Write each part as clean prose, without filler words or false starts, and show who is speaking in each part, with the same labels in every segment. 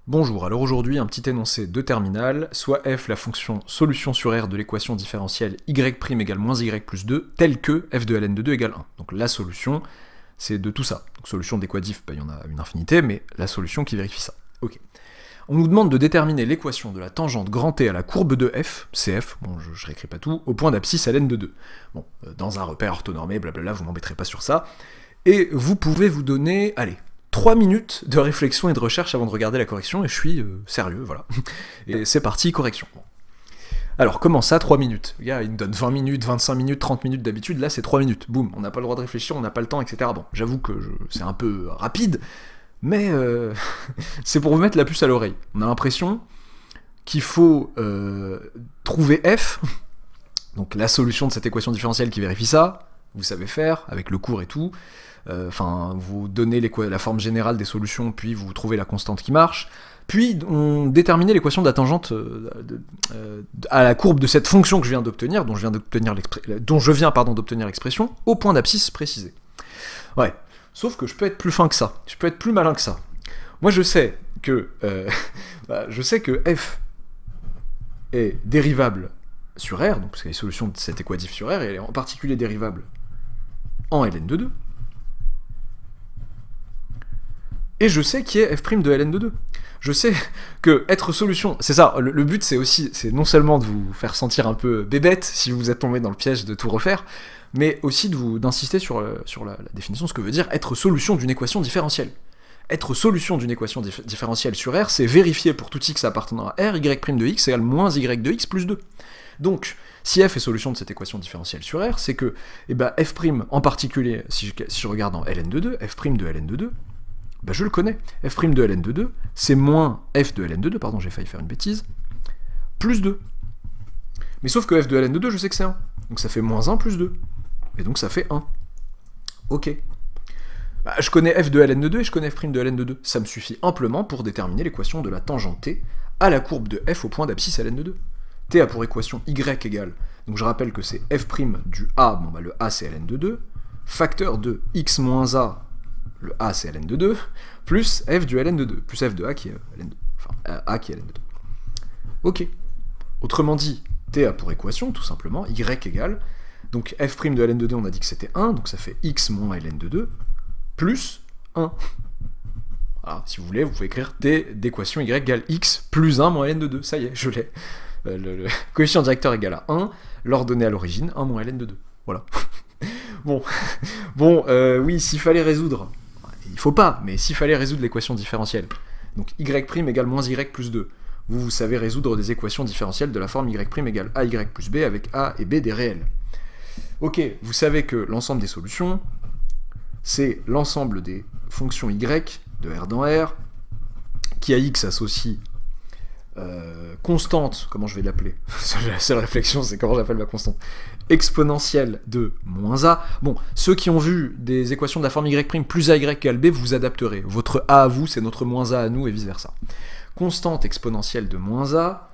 Speaker 1: Bonjour, alors aujourd'hui un petit énoncé de terminal, soit f la fonction solution sur R de l'équation différentielle y' égale moins y plus 2, telle que f de ln de 2 égale 1. Donc la solution, c'est de tout ça. Donc solution d'équadif, il y en a une infinité, mais la solution qui vérifie ça. Ok. On nous demande de déterminer l'équation de la tangente grand T à la courbe de f, CF, bon je réécris pas tout, au point d'abscisse à ln de 2. Bon, dans un repère orthonormé, blablabla, vous m'embêterez pas sur ça. Et vous pouvez vous donner, allez, 3 minutes de réflexion et de recherche avant de regarder la correction, et je suis sérieux, voilà. Et c'est parti, correction. Alors, comment ça, 3 minutes? Le gars, il me donne 20 minutes, 25 minutes, 30 minutes d'habitude, là c'est 3 minutes. Boum, on n'a pas le droit de réfléchir, on n'a pas le temps, etc. Bon, j'avoue que c'est un peu rapide, mais c'est pour vous mettre la puce à l'oreille. On a l'impression qu'il faut trouver f, donc la solution de cette équation différentielle qui vérifie ça, vous savez faire, avec le cours et tout, vous donnez la forme générale des solutions, puis vous trouvez la constante qui marche, puis on détermine l'équation de la tangente à la courbe de cette fonction que je viens d'obtenir, dont je viens d'obtenir l'expression, au point d'abscisse précisé. Ouais, sauf que je peux être plus fin que ça, je peux être plus malin que ça. Moi je sais que f est dérivable sur R, donc c'est les solutions de cette équatif sur R, et elle est en particulier dérivable en ln de 2. Et je sais qui est f' de ln de 2. Je sais que être solution... C'est ça, le but c'est non seulement de vous faire sentir un peu bébête, si vous êtes tombé dans le piège de tout refaire, mais aussi d'insister sur la définition, ce que veut dire être solution d'une équation différentielle. Être solution d'une équation différentielle sur R, c'est vérifier pour tout x appartenant à R, y' de x égale moins y de x plus 2. Donc, si f est solution de cette équation différentielle sur R, c'est que f' en particulier, si je regarde en ln de 2, f' de ln de 2, je le connais. f' de ln de 2, c'est moins f de ln de 2, pardon, j'ai failli faire une bêtise, plus 2. Mais sauf que f de ln de 2, je sais que c'est 1. Donc ça fait moins 1 plus 2. Et donc ça fait 1. Ok. Je connais f de ln de 2 et je connais f' de ln de 2. Ça me suffit amplement pour déterminer l'équation de la tangente t à la courbe de f au point d'abscisse ln de 2. T a pour équation y égale, donc je rappelle que c'est f' du a, bon le a c'est ln de 2, facteur de x moins a, le a c'est ln de 2, plus f du ln de 2, plus f de a qui est ln de 2, enfin a qui est ln de 2. Ok. Autrement dit, t a pour équation, tout simplement, y égale, donc f' de ln de 2, on a dit que c'était 1, donc ça fait x moins ln de 2, plus 1. Voilà, si vous voulez, vous pouvez écrire t d'équation y égale x plus 1 moins ln de 2, ça y est, je l'ai. Le coefficient directeur égal à 1, l'ordonnée à l'origine, 1 moins ln de 2. Voilà. Oui, s'il fallait résoudre, il faut pas, mais s'il fallait résoudre l'équation différentielle, donc y' égale moins y plus 2, vous savez résoudre des équations différentielles de la forme y' égale ay plus b avec a et b des réels. Ok, vous savez que l'ensemble des solutions, c'est l'ensemble des fonctions y de R dans R, qui à x associe constante, comment je vais l'appeler? La seule réflexion, c'est comment j'appelle ma constante. Exponentielle de moins a. Bon, ceux qui ont vu des équations de la forme y' plus a y égale b, vous adapterez. Votre a à vous, c'est notre moins a à nous, et vice-versa. Constante exponentielle de moins a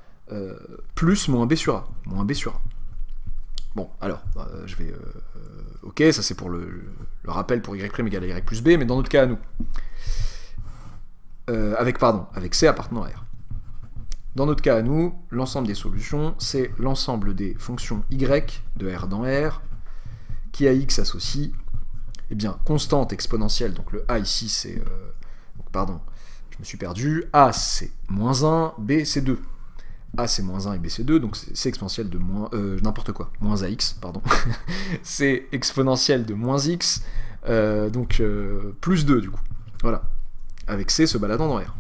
Speaker 1: plus moins b sur a. Moins b sur a. Bon, alors, je vais... ok, ça c'est pour le rappel pour y' égale y plus b, mais dans notre cas à nous. Avec c appartenant à R. Dans notre cas à nous, l'ensemble des solutions, c'est l'ensemble des fonctions y de R dans R, qui à x associe, constante exponentielle, donc le a ici c'est... pardon, je me suis perdu, a c'est moins 1, b c'est 2. A c'est moins 1 et b c'est 2, donc c'est exponentielle de moins... n'importe quoi, moins ax, pardon. C'est exponentielle de moins x, plus 2 du coup. Voilà. Avec c se baladant dans R.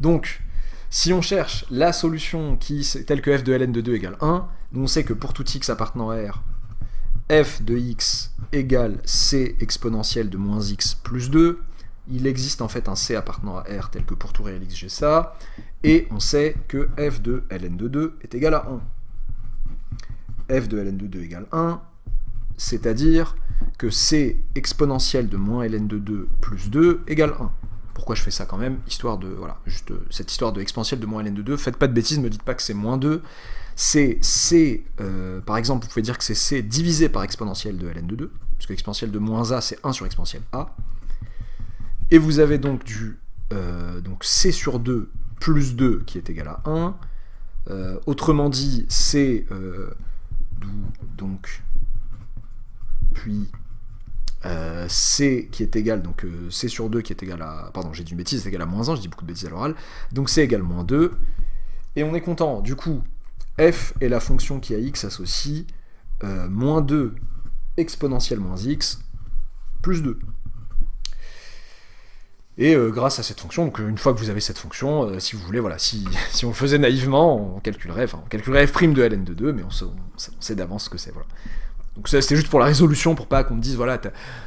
Speaker 1: Donc, si on cherche la solution telle que f de ln de 2 égale 1, nous on sait que pour tout x appartenant à R, f de x égale c exponentielle de moins x plus 2, il existe en fait un c appartenant à R tel que pour tout réel x j'ai ça, et on sait que f de ln de 2 est égal à 1. f de ln de 2 égale 1, c'est-à-dire que c exponentielle de moins ln de 2 plus 2 égale 1. Pourquoi je fais ça quand même? Histoire de... Voilà, juste cette histoire de exponentielle de moins ln de 2, faites pas de bêtises, me dites pas que c'est moins 2, c'est c, par exemple, vous pouvez dire que c'est c divisé par exponentielle de ln de 2, parce que l'exponentielle de moins a, c'est 1 sur exponentielle a, et vous avez donc du donc c sur 2 plus 2 qui est égal à 1. Autrement dit, c donc puis c qui est égal, donc c sur 2 qui est égal à... Pardon, j'ai dit une bêtise, c'est égal à moins 1, je dis beaucoup de bêtises à l'oral. Donc c égale moins 2. Et on est content, du coup, f est la fonction qui à x associe moins 2 exponentielle moins x plus 2. Et grâce à cette fonction, donc une fois que vous avez cette fonction, si vous voulez, voilà, si on le faisait naïvement, on calculerait f' de ln de 2, mais on sait d'avance ce que c'est, voilà. Donc ça, c'était juste pour la résolution, pour pas qu'on me dise, voilà,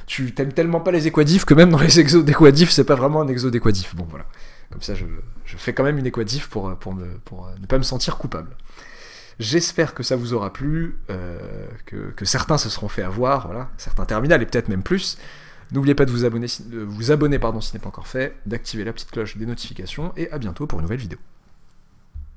Speaker 1: tu t'aimes tellement pas les équadifs que même dans les exos d'équadifs, c'est pas vraiment un exo d'équadif. Bon, voilà. Comme ça, je fais quand même une équadif pour ne pas me sentir coupable. J'espère que ça vous aura plu, que certains se seront fait avoir, voilà, certains terminales, et peut-être même plus. N'oubliez pas de vous abonner, si ce n'est pas encore fait, d'activer la petite cloche des notifications, et à bientôt pour une nouvelle vidéo.